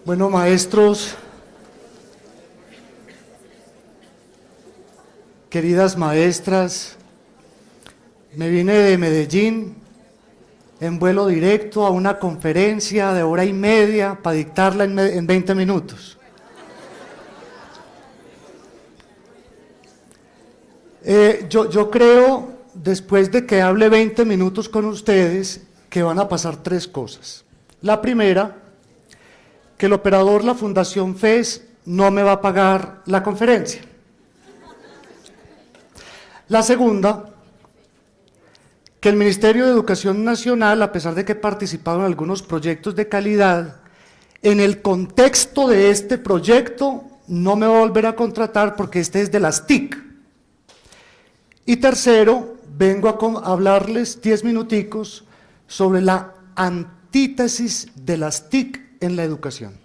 Bueno, maestros, queridas maestras, me vine de Medellín en vuelo directo a una conferencia de hora y media para dictarla en 20 minutos. Yo creo, después de que hable 20 minutos con ustedes, que van a pasar tres cosas. La primera, que el operador, la Fundación FES, no me va a pagar la conferencia. La segunda, que el Ministerio de Educación Nacional, a pesar de que he participado en algunos proyectos de calidad, en el contexto de este proyecto no me va a volver a contratar porque este es de las TIC. Y tercero, vengo a hablarles 10 minuticos sobre la antítesis de las TIC en la educación.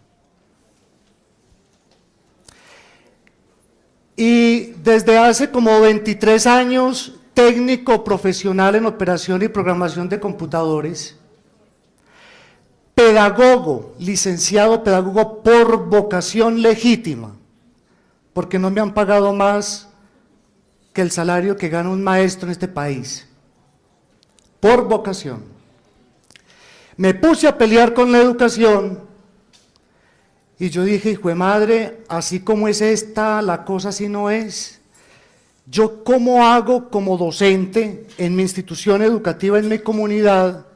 Y desde hace como 23 años, técnico profesional en operación y programación de computadores, pedagogo, licenciado pedagogo por vocación legítima, porque no me han pagado más que el salario que gana un maestro en este país, por vocación. Me puse a pelear con la educación y yo dije, hijo de madre, así como es esta, la cosa así no es. Yo, ¿cómo hago como docente en mi institución educativa, en mi comunidad,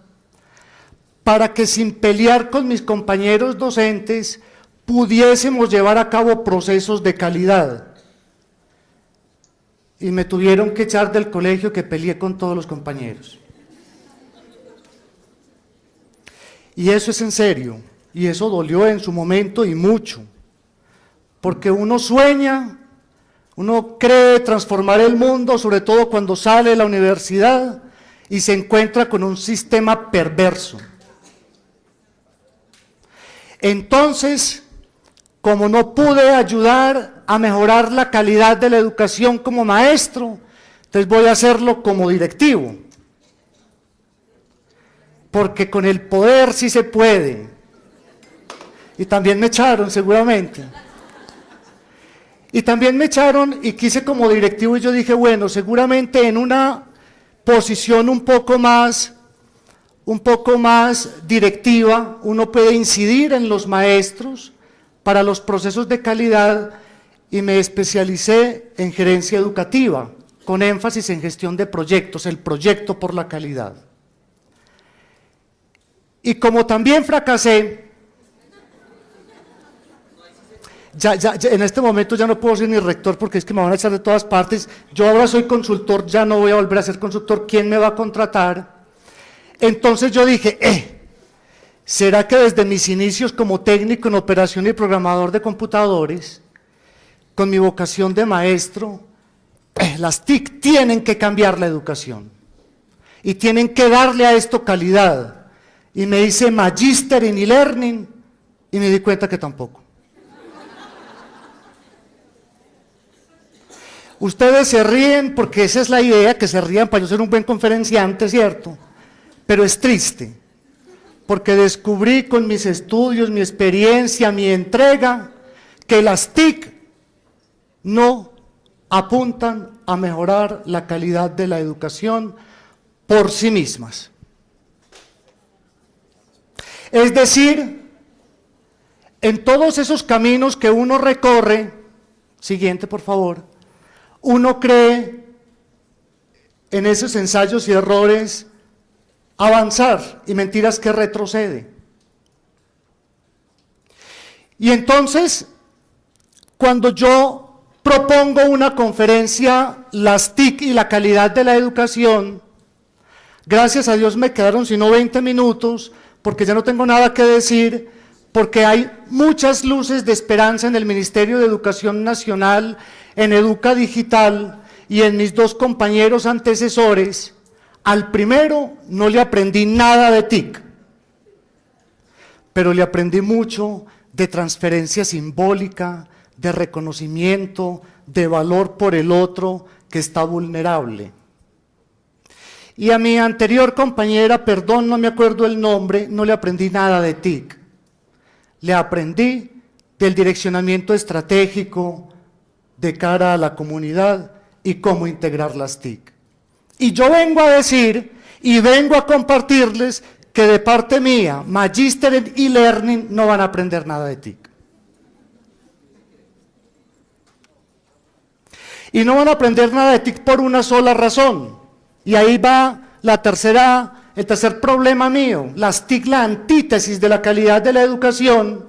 para que sin pelear con mis compañeros docentes pudiésemos llevar a cabo procesos de calidad? Y me tuvieron que echar del colegio, que peleé con todos los compañeros. Y eso es en serio, y eso dolió en su momento y mucho, porque uno sueña, uno cree transformar el mundo, sobre todo cuando sale de la universidad y se encuentra con un sistema perverso. Entonces, como no pude ayudar a mejorar la calidad de la educación como maestro, entonces voy a hacerlo como directivo. Porque con el poder sí se puede. Y también me echaron, seguramente. Y también me echaron y quise como directivo y yo dije, bueno, seguramente en una posición un poco más directiva, uno puede incidir en los maestros para los procesos de calidad, y me especialicé en gerencia educativa, con énfasis en gestión de proyectos, el proyecto por la calidad. Y como también fracasé, ya en este momento ya no puedo ser ni rector porque es que me van a echar de todas partes. Yo ahora soy consultor, ya no voy a volver a ser consultor. ¿Quién me va a contratar? Entonces yo dije, ¿será que desde mis inicios como técnico en operación y programador de computadores, con mi vocación de maestro, las TIC tienen que cambiar la educación y tienen que darle a esto calidad? Y me hice magíster en e-learning y me di cuenta que tampoco. Ustedes se ríen porque esa es la idea, que se rían para yo ser un buen conferenciante, ¿cierto? Pero es triste, porque descubrí con mis estudios, mi experiencia, mi entrega, que las TIC no apuntan a mejorar la calidad de la educación por sí mismas. Es decir, en todos esos caminos que uno recorre, siguiente por favor, uno cree en esos ensayos y errores avanzar, y mentiras que retrocede. Y entonces, cuando yo propongo una conferencia, las TIC y la calidad de la educación, gracias a Dios me quedaron sino 20 minutos, porque ya no tengo nada que decir, porque hay muchas luces de esperanza en el Ministerio de Educación Nacional, en Educa Digital y en mis dos compañeros antecesores. Al primero no le aprendí nada de TIC, pero le aprendí mucho de transferencia simbólica, de reconocimiento, de valor por el otro que está vulnerable. Y a mi anterior compañera, perdón, no me acuerdo el nombre, no le aprendí nada de TIC. le aprendí del direccionamiento estratégico de cara a la comunidad y cómo integrar las TIC. Y yo vengo a decir y vengo a compartirles que de parte mía, Magíster en e-learning, no van a aprender nada de TIC. Y no van a aprender nada de TIC por una sola razón. Y ahí va el tercer problema mío, las TIC, la antítesis de la calidad de la educación,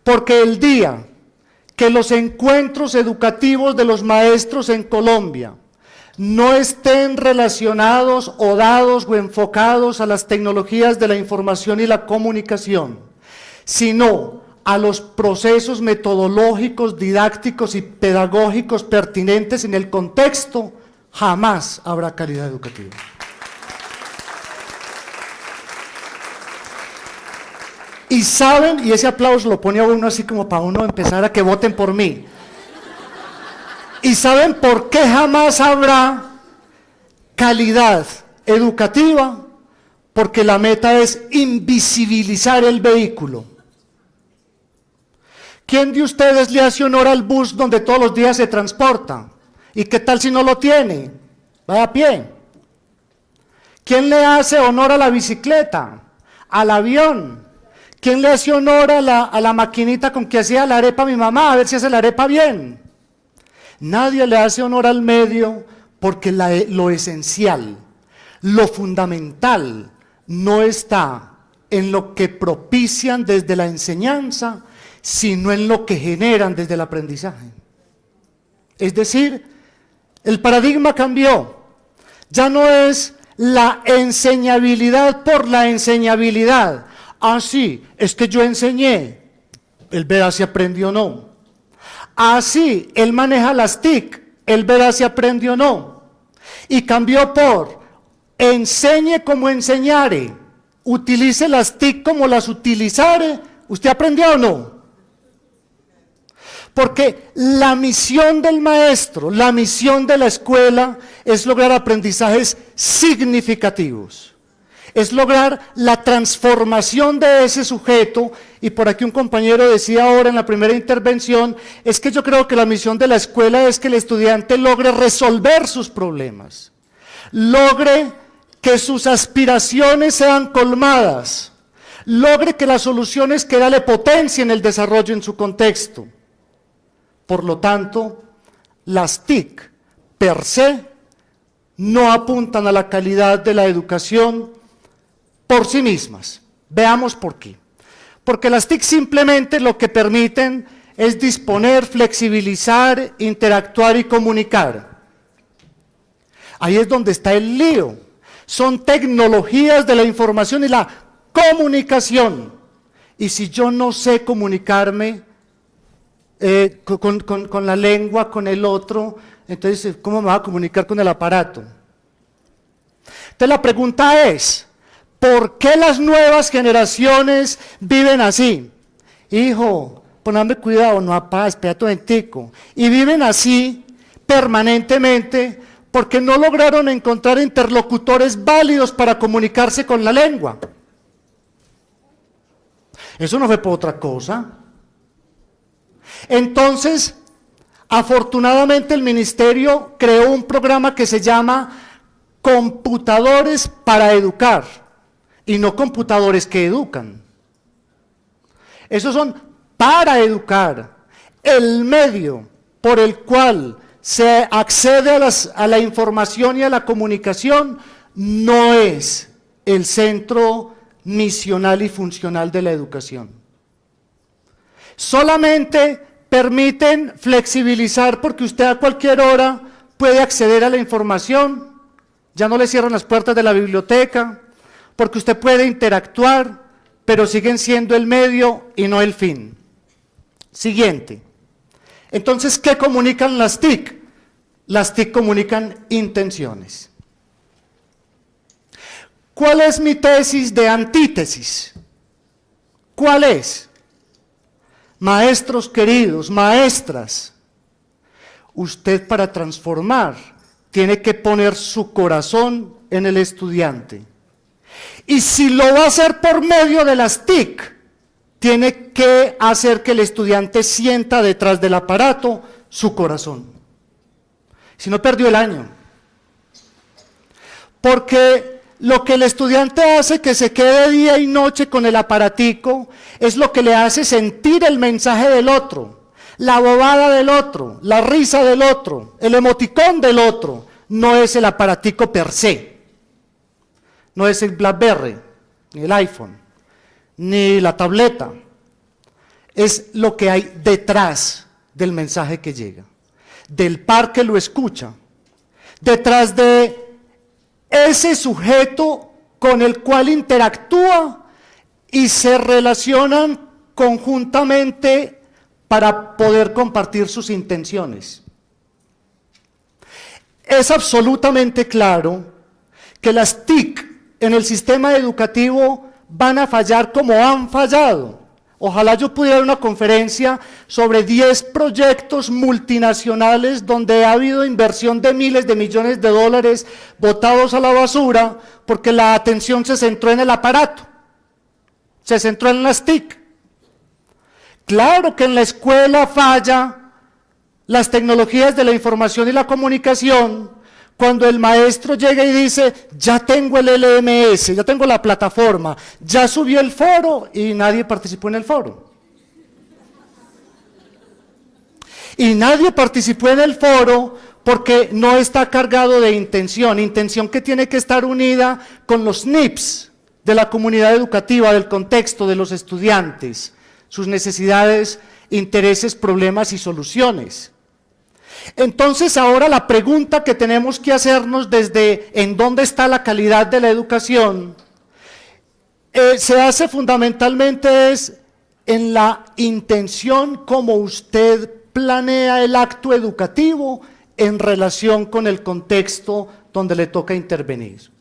porque el día que los encuentros educativos de los maestros en Colombia no estén relacionados o dados o enfocados a las tecnologías de la información y la comunicación, sino a los procesos metodológicos, didácticos y pedagógicos pertinentes en el contexto, jamás habrá calidad educativa. Y saben, y ese aplauso lo pone a uno así como para uno empezar a que voten por mí. ¿Y saben por qué jamás habrá calidad educativa? Porque la meta es invisibilizar el vehículo. ¿Quién de ustedes le hace honor al bus donde todos los días se transporta? ¿Y qué tal si no lo tiene? Va a pie. ¿Quién le hace honor a la bicicleta? ¿Al avión? ¿Quién le hace honor a la maquinita con que hacía la arepa a mi mamá? A ver si hace la arepa bien. Nadie le hace honor al medio porque lo esencial, lo fundamental, no está en lo que propician desde la enseñanza, sino en lo que generan desde el aprendizaje. Es decir, el paradigma cambió. Ya no es la enseñabilidad por la enseñabilidad. Ah, sí, es que yo enseñé, él verá si aprendió o no. Ah, sí, él maneja las TIC, él verá si aprendió o no. Y cambió por enseñe como enseñare, utilice las TIC como las utilizare. ¿Usted aprendió o no? Porque la misión del maestro, la misión de la escuela es lograr aprendizajes significativos. Es lograr la transformación de ese sujeto, y por aquí un compañero decía ahora en la primera intervención, es que yo creo que la misión de la escuela es que el estudiante logre resolver sus problemas, logre que sus aspiraciones sean colmadas, logre que las soluciones que dale potencia en el desarrollo en su contexto. Por lo tanto, las TIC per se no apuntan a la calidad de la educación por sí mismas. Veamos por qué. Porque las TIC simplemente lo que permiten es disponer, flexibilizar, interactuar y comunicar. Ahí es donde está el lío. Son tecnologías de la información y la comunicación. Y si yo no sé comunicarme con la lengua, con el otro, entonces ¿cómo me va a comunicar con el aparato? Entonces la pregunta es, ¿por qué las nuevas generaciones viven así? Hijo, ponme cuidado, no apá, espérate un momentico. Y viven así permanentemente porque no lograron encontrar interlocutores válidos para comunicarse con la lengua. Eso no fue por otra cosa. Entonces, afortunadamente el ministerio creó un programa que se llama Computadores para Educar. Y no computadores que educan. Esos son para educar. El medio por el cual se accede a la información y a la comunicación no es el centro misional y funcional de la educación. Solamente permiten flexibilizar porque usted a cualquier hora puede acceder a la información, ya no le cierran las puertas de la biblioteca, porque usted puede interactuar, pero siguen siendo el medio y no el fin. Siguiente. Entonces, ¿qué comunican las TIC? Las TIC comunican intenciones. ¿Cuál es mi tesis de antítesis? ¿Cuál es? Maestros queridos, maestras, usted para transformar tiene que poner su corazón en el estudiante. Y si lo va a hacer por medio de las TIC, tiene que hacer que el estudiante sienta detrás del aparato su corazón. Si no, perdió el año. Porque lo que el estudiante hace que se quede día y noche con el aparatico es lo que le hace sentir el mensaje del otro, la bobada del otro, la risa del otro, el emoticón del otro. No es el aparatico per se, no es el BlackBerry, ni el iPhone, ni la tableta. Es lo que hay detrás del mensaje que llega, del par que lo escucha, detrás de ese sujeto con el cual interactúa y se relacionan conjuntamente para poder compartir sus intenciones. Es absolutamente claro que las TIC en el sistema educativo van a fallar como han fallado. Ojalá yo pudiera dar una conferencia sobre 10 proyectos multinacionales donde ha habido inversión de miles de millones de dólares botados a la basura porque la atención se centró en el aparato, se centró en las TIC. Claro que en la escuela falla las tecnologías de la información y la comunicación cuando el maestro llega y dice, ya tengo el LMS, ya tengo la plataforma, ya subió el foro y nadie participó en el foro. Y nadie participó en el foro porque no está cargado de intención que tiene que estar unida con los NIPS de la comunidad educativa, del contexto de los estudiantes, sus necesidades, intereses, problemas y soluciones. Entonces ahora la pregunta que tenemos que hacernos desde en dónde está la calidad de la educación, se hace fundamentalmente es en la intención como usted planea el acto educativo en relación con el contexto donde le toca intervenir.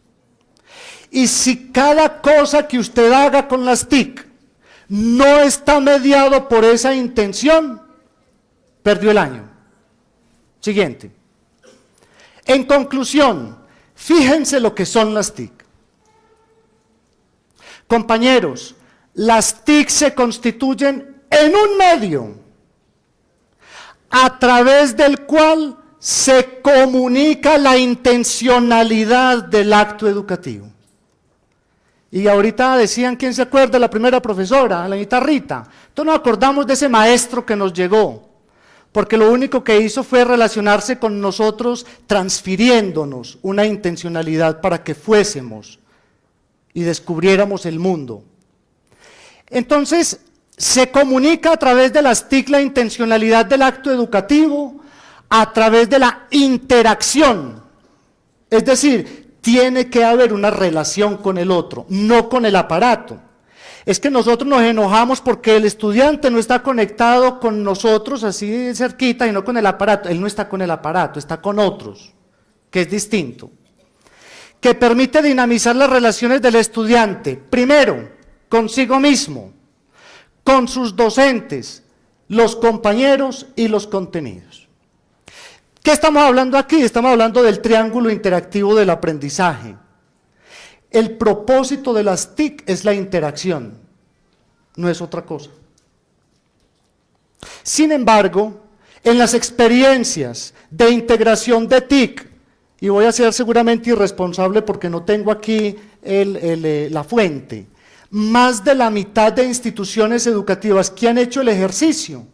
Y si cada cosa que usted haga con las TIC no está mediado por esa intención, perdió el año. Siguiente. En conclusión, fíjense lo que son las TIC. Compañeros, las TIC se constituyen en un medio a través del cual se comunica la intencionalidad del acto educativo. Y ahorita decían, ¿quién se acuerda? La primera profesora, la niñita Rita. Entonces nos acordamos de ese maestro que nos llegó, porque lo único que hizo fue relacionarse con nosotros transfiriéndonos una intencionalidad para que fuésemos y descubriéramos el mundo. Entonces, se comunica a través de las TIC la intencionalidad del acto educativo, a través de la interacción, es decir, tiene que haber una relación con el otro, no con el aparato. Es que nosotros nos enojamos porque el estudiante no está conectado con nosotros así cerquita y no con el aparato. Él no está con el aparato, está con otros, que es distinto. Que permite dinamizar las relaciones del estudiante, primero, consigo mismo, con sus docentes, los compañeros y los contenidos. ¿Qué estamos hablando aquí? Estamos hablando del triángulo interactivo del aprendizaje. El propósito de las TIC es la interacción, no es otra cosa. Sin embargo, en las experiencias de integración de TIC, y voy a ser seguramente irresponsable porque no tengo aquí la fuente, más de la mitad de instituciones educativas que han hecho el ejercicio,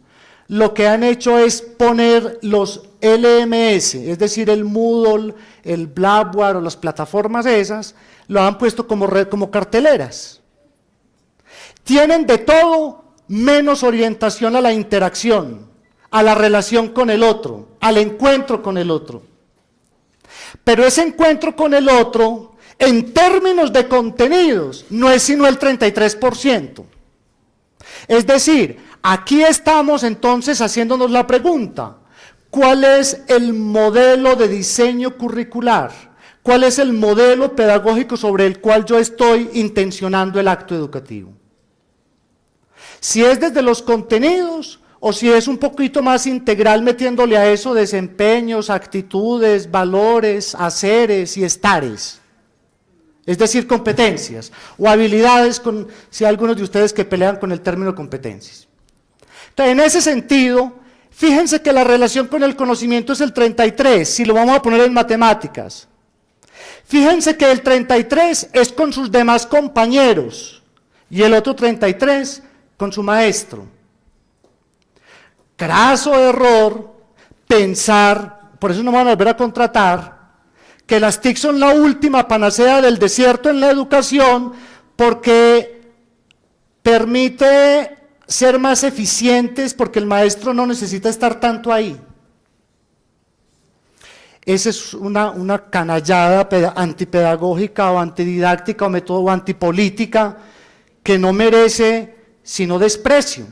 lo que han hecho es poner los LMS, es decir, el Moodle, el Blackboard o las plataformas esas, lo han puesto como carteleras. Tienen de todo menos orientación a la interacción, a la relación con el otro, al encuentro con el otro. Pero ese encuentro con el otro, en términos de contenidos, no es sino el 33%. Es decir, aquí estamos entonces haciéndonos la pregunta, ¿cuál es el modelo de diseño curricular? ¿Cuál es el modelo pedagógico sobre el cual yo estoy intencionando el acto educativo? Si es desde los contenidos o si es un poquito más integral metiéndole a eso desempeños, actitudes, valores, haceres y estares. es decir, competencias o habilidades, si hay algunos de ustedes que pelean con el término competencias. Entonces, en ese sentido, fíjense que la relación con el conocimiento es el 33, si lo vamos a poner en matemáticas. Fíjense que el 33 es con sus demás compañeros y el otro 33 con su maestro. Craso error pensar, por eso no me van a volver a contratar, que las TIC son la última panacea del desierto en la educación porque permite ser más eficientes porque el maestro no necesita estar tanto ahí. Esa es una canallada antipedagógica o antididáctica o método o antipolítica que no merece sino desprecio.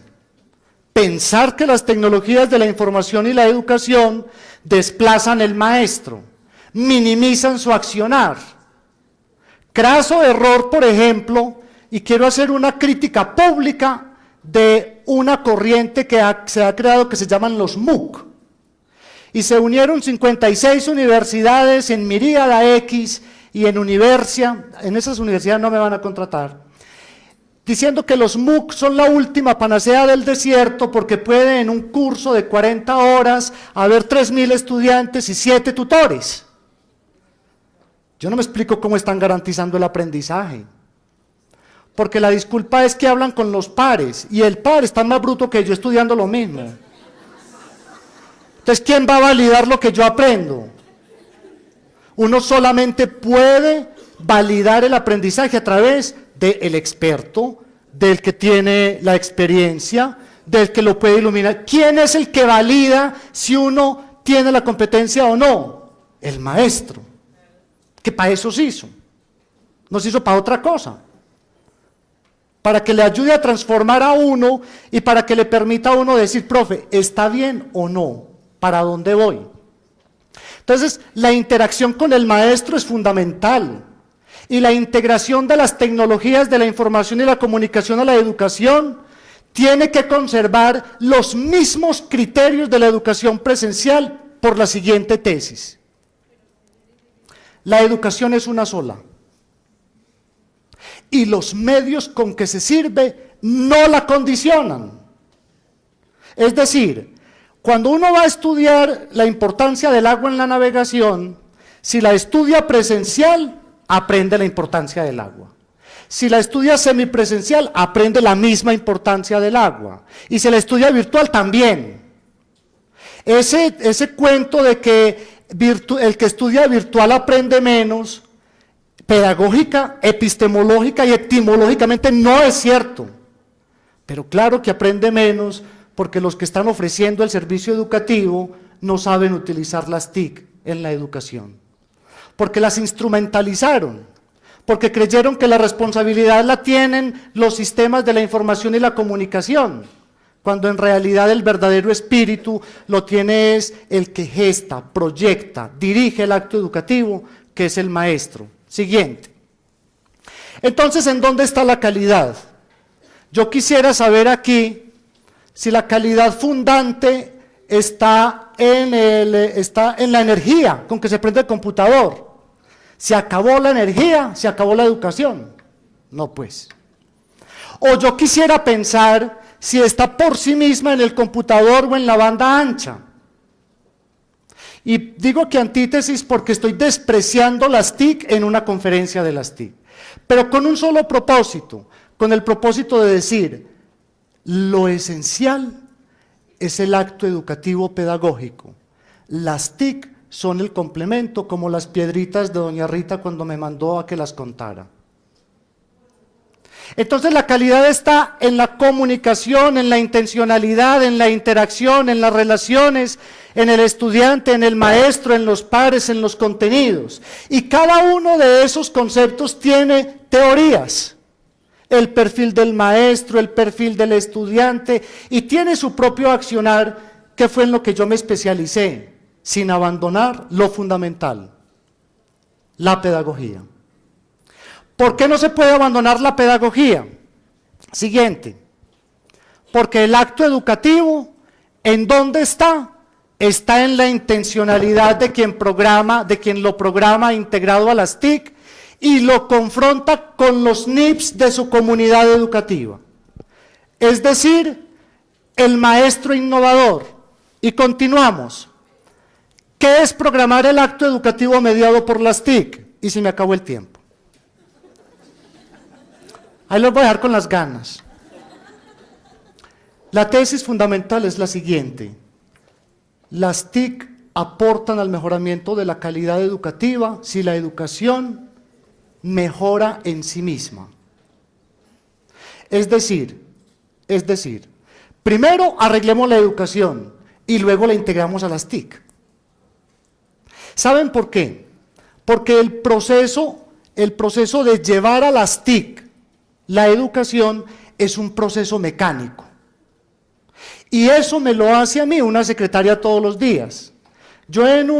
Pensar que las tecnologías de la información y la educación desplazan el maestro, minimizan su accionar. Craso error, por ejemplo, y quiero hacer una crítica pública de una corriente que se ha creado que se llaman los MOOC. Y se unieron 56 universidades en Miríada X y en Universia, en esas universidades no me van a contratar, diciendo que los MOOC son la última panacea del desierto porque puede en un curso de 40 horas haber 3.000 estudiantes y 7 tutores. Yo no me explico cómo están garantizando el aprendizaje. Porque la disculpa es que hablan con los pares y el par está más bruto que yo estudiando lo mismo. Entonces, ¿quién va a validar lo que yo aprendo? Uno solamente puede validar el aprendizaje a través del experto, del que tiene la experiencia, del que lo puede iluminar. ¿Quién es el que valida si uno tiene la competencia o no? El maestro, que para eso se hizo, no se hizo para otra cosa, para que le ayude a transformar a uno y para que le permita a uno decir, profe, ¿está bien o no? ¿Para dónde voy? Entonces, la interacción con el maestro es fundamental. Y la integración de las tecnologías de la información y la comunicación a la educación tiene que conservar los mismos criterios de la educación presencial por la siguiente tesis. La educación es una sola. Y los medios con que se sirve no la condicionan. Es decir, cuando uno va a estudiar la importancia del agua en la navegación, si la estudia presencial, aprende la importancia del agua. Si la estudia semipresencial, aprende la misma importancia del agua. Y si la estudia virtual, también. Ese cuento de que el que estudia virtual aprende menos, pedagógica, epistemológica y etimológicamente no es cierto. Pero claro que aprende menos porque los que están ofreciendo el servicio educativo no saben utilizar las TIC en la educación. Porque las instrumentalizaron, porque creyeron que la responsabilidad la tienen los sistemas de la información y la comunicación, cuando en realidad el verdadero espíritu lo tiene es el que gesta, proyecta, dirige el acto educativo, que es el maestro. Siguiente. Entonces, ¿en dónde está la calidad? Yo quisiera saber aquí si la calidad fundante está en la energía con que se prende el computador. ¿Se acabó la energía? ¿Se acabó la educación? No, pues. O yo quisiera pensar si está por sí misma en el computador o en la banda ancha. Y digo que antítesis porque estoy despreciando las TIC en una conferencia de las TIC. Pero con un solo propósito, con el propósito de decir, lo esencial es el acto educativo pedagógico. Las TIC son el complemento, como las piedritas de doña Rita cuando me mandó a que las contara. Entonces la calidad está en la comunicación, en la intencionalidad, en la interacción, en las relaciones, en el estudiante, en el maestro, en los pares, en los contenidos. Y cada uno de esos conceptos tiene teorías. El perfil del maestro, el perfil del estudiante, y tiene su propio accionar, que fue en lo que yo me especialicé, sin abandonar lo fundamental, la pedagogía. ¿Por qué no se puede abandonar la pedagogía? Siguiente, porque el acto educativo, ¿en dónde está? Está en la intencionalidad de quien programa, de quien lo programa integrado a las TIC, y lo confronta con los NIPS de su comunidad educativa. Es decir, el maestro innovador. Y continuamos. ¿Qué es programar el acto educativo mediado por las TIC? Y se me acabó el tiempo. Ahí los voy a dejar con las ganas. La tesis fundamental es la siguiente. Las TIC aportan al mejoramiento de la calidad educativa si la educación mejora en sí misma. Es decir, primero arreglemos la educación y luego la integramos a las TIC. ¿Saben por qué? Porque el proceso de llevar a las TIC la educación es un proceso mecánico. Y eso me lo hace a mí una secretaria todos los días. Yo en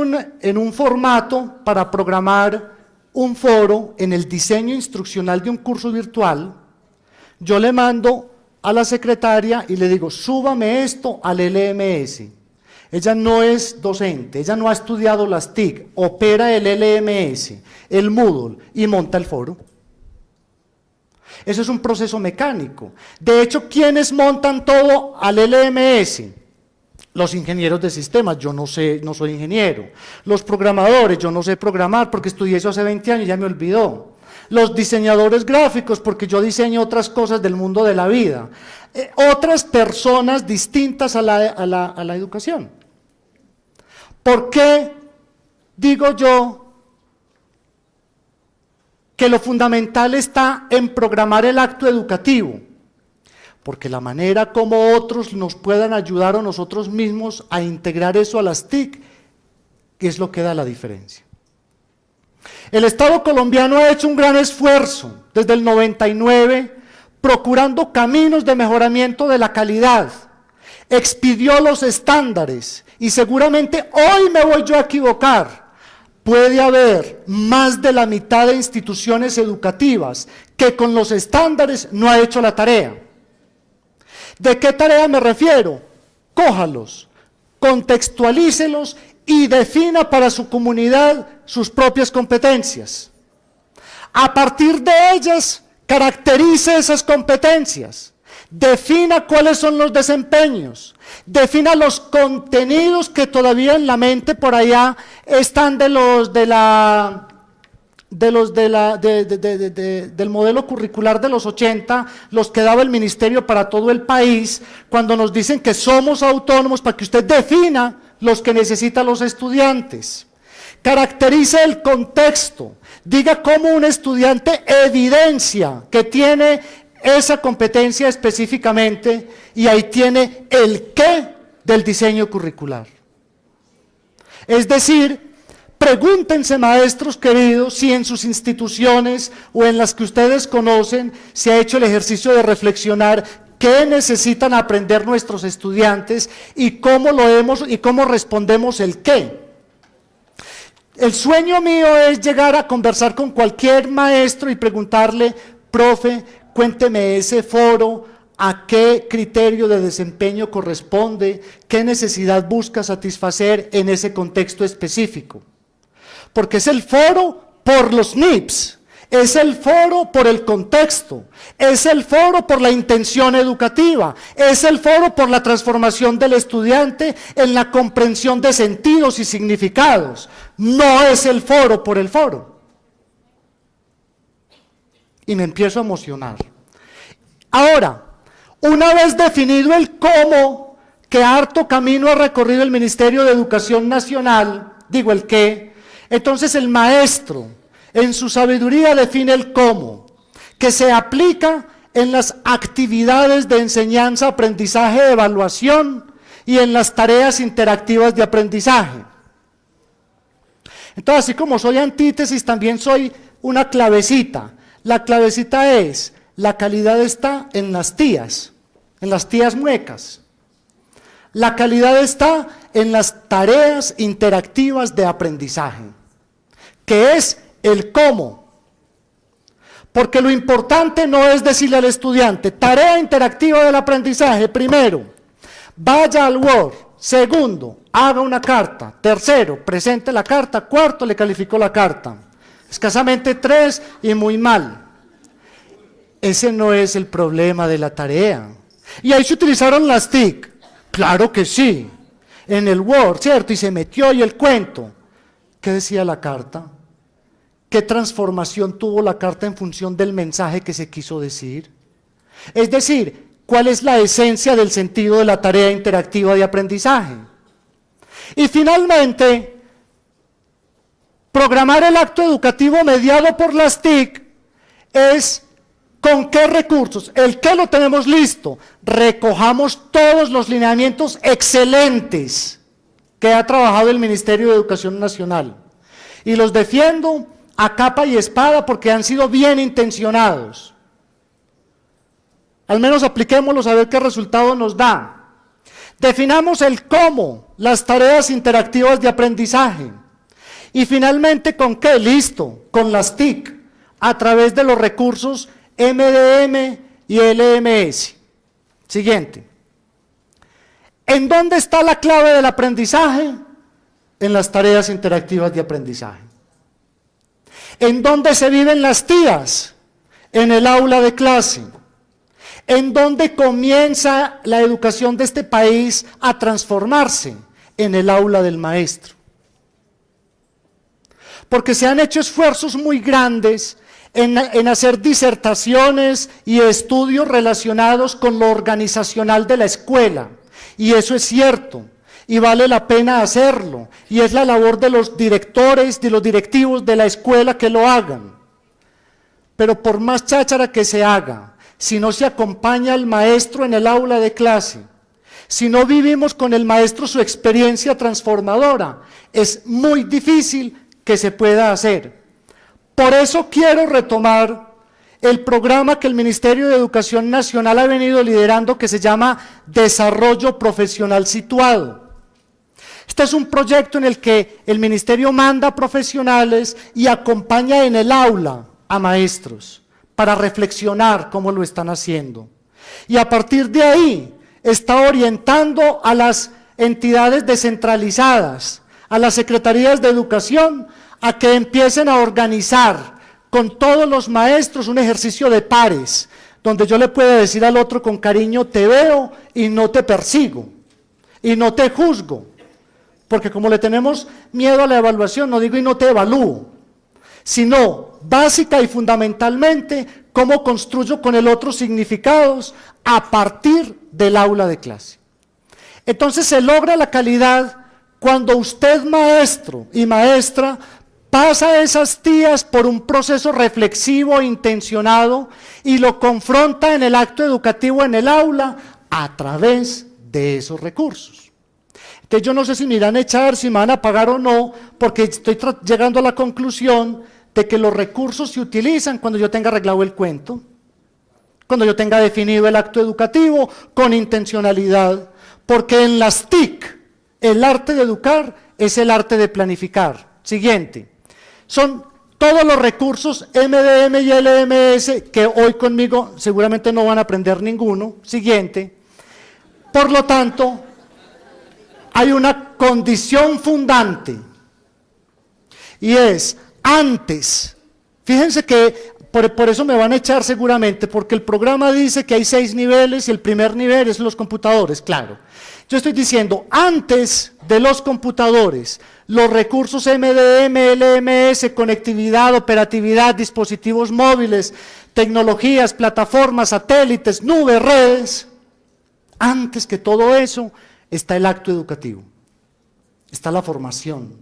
un formato para programar un foro en el diseño instruccional de un curso virtual, yo le mando a la secretaria y le digo, súbame esto al LMS. Ella no es docente, ella no ha estudiado las TIC, opera el LMS, el Moodle y monta el foro. Eso es un proceso mecánico. De hecho, ¿quiénes montan todo al LMS? Los ingenieros de sistemas, yo no sé, no soy ingeniero. Los programadores, yo no sé programar porque estudié eso hace 20 años y ya me olvidó. Los diseñadores gráficos, porque yo diseño otras cosas del mundo de la vida. Otras personas distintas a la educación. ¿Por qué digo yo que lo fundamental está en programar el acto educativo? Porque la manera como otros nos puedan ayudar o nosotros mismos a integrar eso a las TIC es lo que da la diferencia. El Estado colombiano ha hecho un gran esfuerzo desde el 99 procurando caminos de mejoramiento de la calidad, expidió los estándares y seguramente hoy me voy yo a equivocar. Puede haber más de la mitad de instituciones educativas que con los estándares no ha hecho la tarea. ¿De qué tarea me refiero? Cójalos, contextualícelos y defina para su comunidad sus propias competencias. A partir de ellas, caracterice esas competencias. Defina cuáles son los desempeños, defina los contenidos que todavía en la mente por allá están del modelo curricular de los 80, los que daba el ministerio para todo el país, cuando nos dicen que somos autónomos para que usted defina los que necesitan los estudiantes. Caracterice el contexto, diga cómo un estudiante evidencia que tiene esa competencia específicamente y ahí tiene el qué del diseño curricular. Es decir, pregúntense, maestros queridos, si en sus instituciones o en las que ustedes conocen se ha hecho el ejercicio de reflexionar qué necesitan aprender nuestros estudiantes y cómo respondemos el qué. El sueño mío es llegar a conversar con cualquier maestro y preguntarle, profe, cuénteme ese foro, a qué criterio de desempeño corresponde, qué necesidad busca satisfacer en ese contexto específico. Porque es el foro por los NIPS, es el foro por el contexto, es el foro por la intención educativa, es el foro por la transformación del estudiante en la comprensión de sentidos y significados, no es el foro por el foro. Y me empiezo a emocionar. Ahora, una vez definido el cómo, que harto camino ha recorrido el Ministerio de Educación Nacional, digo el qué, entonces el maestro en su sabiduría define el cómo, que se aplica en las actividades de enseñanza, aprendizaje, evaluación y en las tareas interactivas de aprendizaje. Entonces, así como soy antítesis, también soy una clavecita. La clavecita es, la calidad está en las tías muecas. La calidad está en las tareas interactivas de aprendizaje, que es el cómo. Porque lo importante no es decirle al estudiante, tarea interactiva del aprendizaje, primero, vaya al Word, segundo, haga una carta, tercero, presente la carta, cuarto, le calificó la carta. escasamente 3 y muy mal. Ese no es el problema de la tarea. Y ahí se utilizaron las TIC, claro que sí, en el Word, ¿cierto? Y se metió ahí el cuento. ¿Qué decía la carta? ¿Qué transformación tuvo la carta en función del mensaje que se quiso decir? Es decir, ¿cuál es la esencia del sentido de la tarea interactiva de aprendizaje? Y finalmente, programar el acto educativo mediado por las TIC es ¿con qué recursos? El qué lo tenemos listo. Recojamos todos los lineamientos excelentes que ha trabajado el Ministerio de Educación Nacional. Y los defiendo a capa y espada porque han sido bien intencionados. Al menos apliquémoslos a ver qué resultado nos da. Definamos el cómo, las tareas interactivas de aprendizaje. Y finalmente, ¿con qué? Listo, con las TIC, a través de los recursos MDM y LMS. Siguiente. ¿En dónde está la clave del aprendizaje? En las tareas interactivas de aprendizaje. ¿En dónde se viven las TIAs? En el aula de clase. ¿En dónde comienza la educación de este país a transformarse? En el aula del maestro. Porque se han hecho esfuerzos muy grandes en hacer disertaciones y estudios relacionados con lo organizacional de la escuela. Y eso es cierto, y vale la pena hacerlo. Y es la labor de los directores, de los directivos de la escuela que lo hagan. Pero por más cháchara que se haga, si no se acompaña al maestro en el aula de clase, si no vivimos con el maestro su experiencia transformadora, es muy difícil que se pueda hacer. Por eso quiero retomar el programa que el Ministerio de Educación Nacional ha venido liderando, que se llama Desarrollo Profesional Situado. Este es un proyecto en el que el Ministerio manda profesionales y acompaña en el aula a maestros para reflexionar cómo lo están haciendo. Y a partir de ahí está orientando a las entidades descentralizadas, a las secretarías de educación, a que empiecen a organizar con todos los maestros un ejercicio de pares, donde yo le pueda decir al otro con cariño, te veo y no te persigo, y no te juzgo, porque como le tenemos miedo a la evaluación, no digo y no te evalúo, sino básica y fundamentalmente, cómo construyo con el otro significados a partir del aula de clase. Entonces se logra la calidad cuando usted, maestro y maestra, pasa esas TIAs por un proceso reflexivo e intencionado y lo confronta en el acto educativo en el aula a través de esos recursos. Entonces yo no sé si me irán a echar, si me van a pagar o no, porque estoy llegando a la conclusión de que los recursos se utilizan cuando yo tenga arreglado el cuento, cuando yo tenga definido el acto educativo con intencionalidad, porque en las TIC el arte de educar es el arte de planificar. Siguiente. Son todos los recursos MDM y LMS que hoy conmigo seguramente no van a aprender ninguno. Siguiente. Por lo tanto, hay una condición fundante y es antes. Fíjense que por eso me van a echar seguramente, porque el programa dice que hay 6 niveles y el primer nivel es los computadores, claro. Yo estoy diciendo, antes de los computadores, los recursos MDM, LMS, conectividad, operatividad, dispositivos móviles, tecnologías, plataformas, satélites, nubes, redes, antes que todo eso está el acto educativo, está la formación,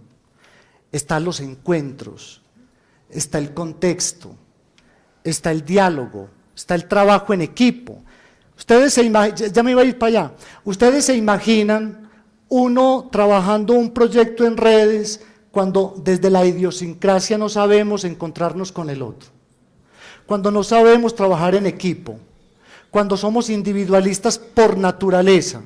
están los encuentros, está el contexto, está el diálogo, está el trabajo en equipo. Ustedes se imaginan, ya me iba a ir para allá, ustedes se imaginan uno trabajando un proyecto en redes cuando desde la idiosincrasia no sabemos encontrarnos con el otro, cuando no sabemos trabajar en equipo, cuando somos individualistas por naturaleza.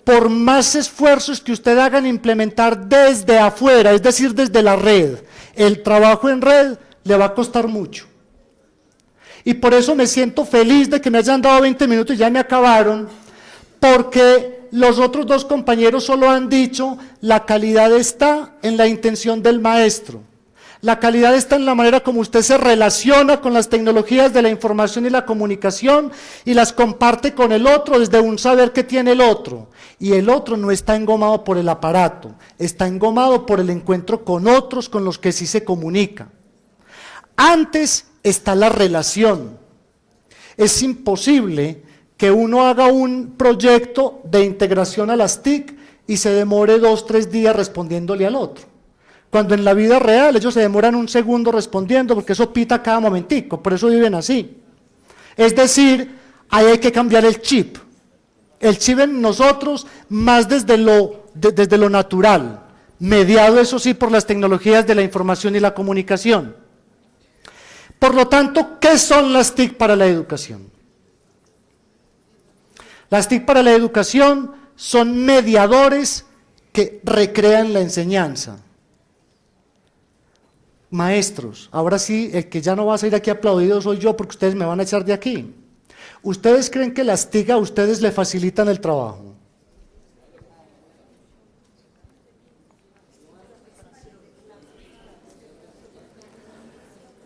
Por más esfuerzos que usted haga en implementar desde afuera, es decir, desde la red, el trabajo en red le va a costar mucho. Y por eso me siento feliz de que me hayan dado 20 minutos y ya me acabaron, porque los otros 2 compañeros solo han dicho, la calidad está en la intención del maestro, La calidad está en la manera como usted se relaciona con las tecnologías de la información y la comunicación y las comparte con el otro desde un saber que tiene el otro. Y el otro no está engomado por el aparato, está engomado por el encuentro con otros con los que sí se comunica. Antes está la relación. Es imposible que uno haga un proyecto de integración a las TIC y se demore 2 o 3 días respondiéndole al otro. Cuando en la vida real ellos se demoran 1 segundo respondiendo porque eso pita cada momentico, por eso viven así. Es decir, ahí hay que cambiar el chip. El chip en nosotros más desde lo natural, mediado eso sí por las tecnologías de la información y la comunicación. Por lo tanto, ¿qué son las TIC para la educación? Las TIC para la educación son mediadores que recrean la enseñanza. Maestros, ahora sí, el que ya no va a salir aquí aplaudido soy yo porque ustedes me van a echar de aquí. ¿Ustedes creen que las TIC a ustedes le facilitan el trabajo?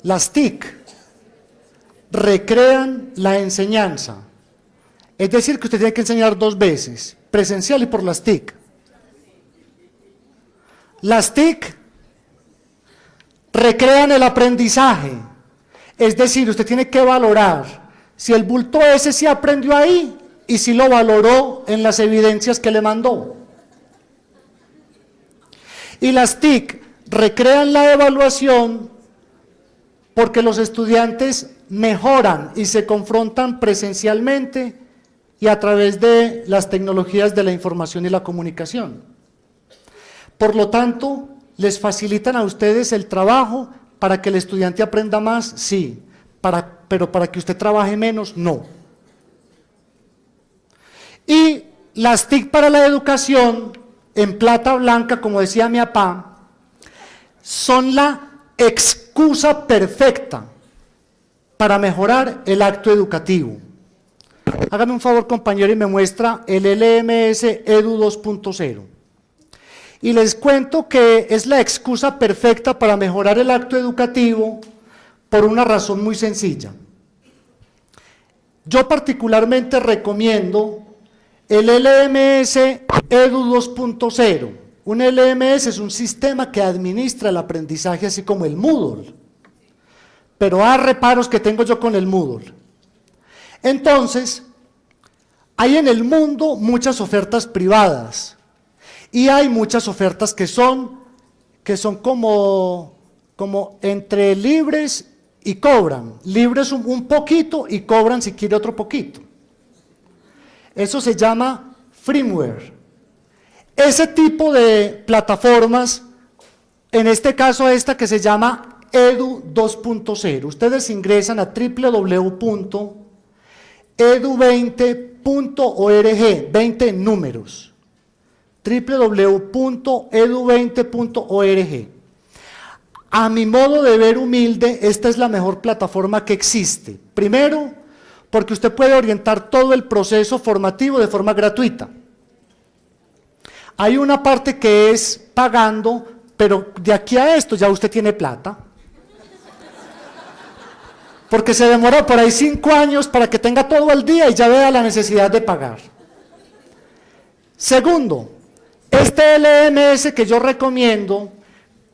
Las TIC recrean la enseñanza. Es decir, que usted tiene que enseñar 2 veces, presencial y por las TIC. Las TIC recrean el aprendizaje. Es decir, usted tiene que valorar si el bulto ese sí aprendió ahí y si lo valoró en las evidencias que le mandó. Y las TIC recrean la evaluación porque los estudiantes mejoran y se confrontan presencialmente y a través de las tecnologías de la información y la comunicación. Por lo tanto, ¿les facilitan a ustedes el trabajo para que el estudiante aprenda más? Sí, pero para que usted trabaje menos, no. Y las TIC para la educación, en plata blanca, como decía mi papá, son la excusa perfecta para mejorar el acto educativo. Hágame un favor, compañero, y me muestra el LMS Edu 2.0. Y les cuento que es la excusa perfecta para mejorar el acto educativo por una razón muy sencilla. Yo particularmente recomiendo el LMS Edu 2.0. Un LMS es un sistema que administra el aprendizaje así como el Moodle. Pero hay reparos que tengo yo con el Moodle. Entonces, hay en el mundo muchas ofertas privadas y hay muchas ofertas que son como entre libres y cobran. Libres un poquito y cobran si quiere otro poquito. Eso se llama freeware. Ese tipo de plataformas, en este caso esta que se llama Edu 2.0, ustedes ingresan a www.edu20.org, 20 números, www.edu20.org. A mi modo de ver humilde, esta es la mejor plataforma que existe. Primero, porque usted puede orientar todo el proceso formativo de forma gratuita. Hay una parte que es pagando, pero de aquí a esto ya usted tiene plata. Porque se demora por ahí 5 años para que tenga todo al día y ya vea la necesidad de pagar. Segundo, este LMS que yo recomiendo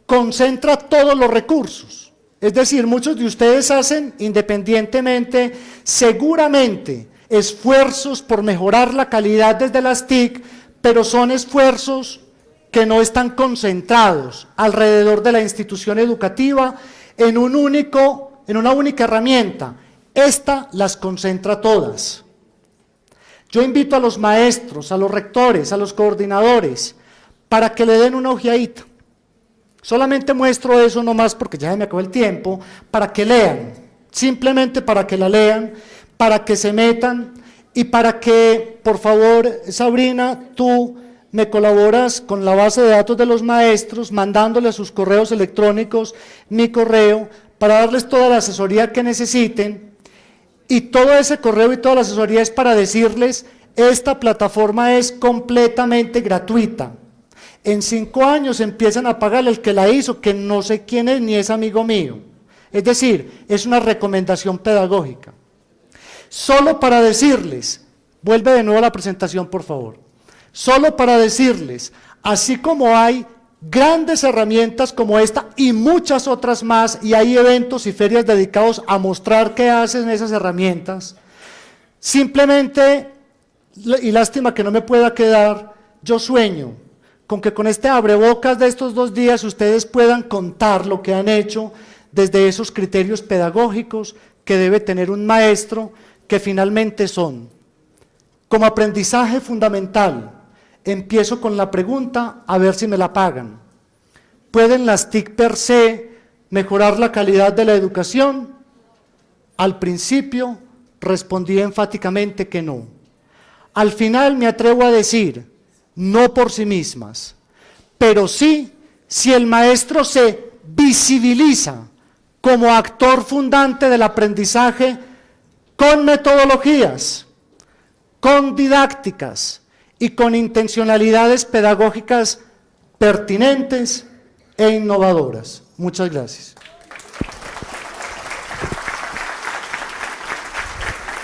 concentra todos los recursos. Es decir, muchos de ustedes hacen independientemente, seguramente, esfuerzos por mejorar la calidad desde las TIC, pero son esfuerzos que no están concentrados alrededor de la institución educativa en una única herramienta. Esta las concentra todas. Yo invito a los maestros, a los rectores, a los coordinadores, para que le den una ojeadita. Solamente muestro eso nomás porque ya me acabó el tiempo, para que lean, simplemente para que la lean, para que se metan y para que, por favor, Sabrina, tú me colaboras con la base de datos de los maestros, mandándole a sus correos electrónicos mi correo, para darles toda la asesoría que necesiten, y todo ese correo y toda la asesoría es para decirles, esta plataforma es completamente gratuita. En 5 años empiezan a pagarle el que la hizo, que no sé quién es ni es amigo mío. Es decir, es una recomendación pedagógica. Solo para decirles, vuelve de nuevo a la presentación por favor, solo para decirles, así como hay grandes herramientas como esta y muchas otras más, y hay eventos y ferias dedicados a mostrar qué hacen esas herramientas, simplemente, y lástima que no me pueda quedar, yo sueño con que con este abrebocas de estos 2 días ustedes puedan contar lo que han hecho desde esos criterios pedagógicos que debe tener un maestro, que finalmente son, como aprendizaje fundamental, empiezo con la pregunta, a ver si me la pagan. ¿Pueden las TIC per se mejorar la calidad de la educación? Al principio respondí enfáticamente que no. Al final me atrevo a decir, no por sí mismas, pero sí si el maestro se visibiliza como actor fundante del aprendizaje con metodologías, con didácticas y con intencionalidades pedagógicas pertinentes e innovadoras. Muchas gracias.